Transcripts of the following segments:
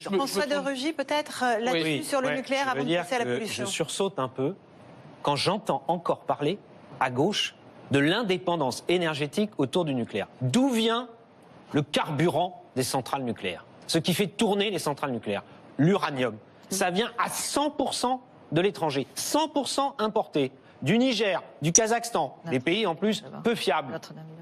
François de Rugy, peut-être là-dessus sur le nucléaire avant de passer à la pollution. Je sursaute un peu quand j'entends encore parler à gauche de l'indépendance énergétique autour du nucléaire. D'où vient le carburant des centrales nucléaires? Ce qui fait tourner les centrales nucléaires, l'uranium. Ça vient à 100% de l'étranger, 100% importé. Du Niger, du Kazakhstan, des pays en plus peu fiables.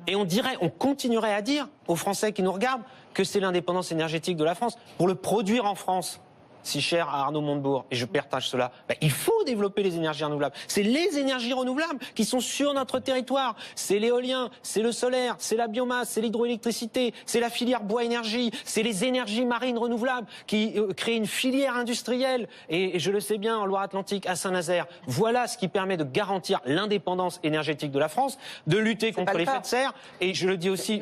Et on continuerait à dire aux Français qui nous regardent que c'est l'indépendance énergétique de la France. Pour le produire en France, si cher à Arnaud Montebourg, et je partage cela, il faut développer les énergies renouvelables. C'est les énergies renouvelables qui sont sur notre territoire. C'est l'éolien, c'est le solaire, c'est la biomasse, c'est l'hydroélectricité, c'est la filière bois-énergie, c'est les énergies marines renouvelables qui créent une filière industrielle. Et je le sais bien, en Loire-Atlantique, à Saint-Nazaire, voilà ce qui permet de garantir l'indépendance énergétique de la France, de lutter contre l'effet de serre. Et je le dis aussi,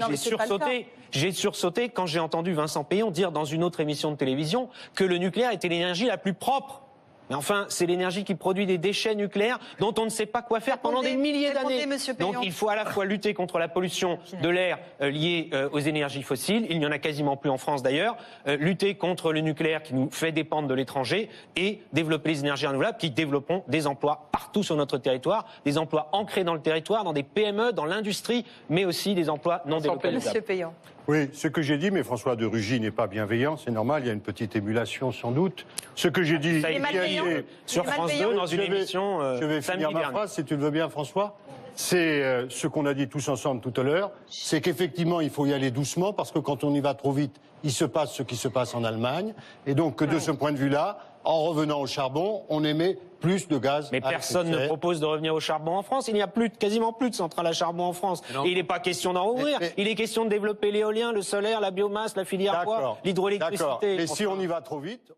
j'ai sursauté quand j'ai entendu Vincent Peillon dire dans une autre émission de télévision que le nucléaire était l'énergie la plus propre. Mais enfin, c'est l'énergie qui produit des déchets nucléaires dont on ne sait pas quoi faire pendant des milliers d'années. Donc il faut à la fois lutter contre la pollution de l'air liée aux énergies fossiles, il n'y en a quasiment plus en France d'ailleurs, lutter contre le nucléaire qui nous fait dépendre de l'étranger et développer les énergies renouvelables qui développeront des emplois partout sur notre territoire, des emplois ancrés dans le territoire, dans des PME, dans l'industrie, mais aussi des emplois non développés. Monsieur Peillon. Oui, ce que j'ai dit, mais François de Rugy n'est pas bienveillant, c'est normal, il y a une petite émulation sans doute. Ce que j'ai dit sur France 2 dans une émission je vais finir ma phrase, si tu le veux bien François. C'est ce qu'on a dit tous ensemble tout à l'heure, c'est qu'effectivement il faut y aller doucement parce que quand on y va trop vite, il se passe ce qui se passe en Allemagne. Et donc de ce point de vue-là, en revenant au charbon, on émet plus de gaz. Mais personne ne propose de revenir au charbon en France. Il n'y a quasiment plus de centrales à charbon en France. Et il n'est pas question d'en rouvrir. Il est question de développer l'éolien, le solaire, la biomasse, la filière bois, l'hydroélectricité. Et si on y va trop vite...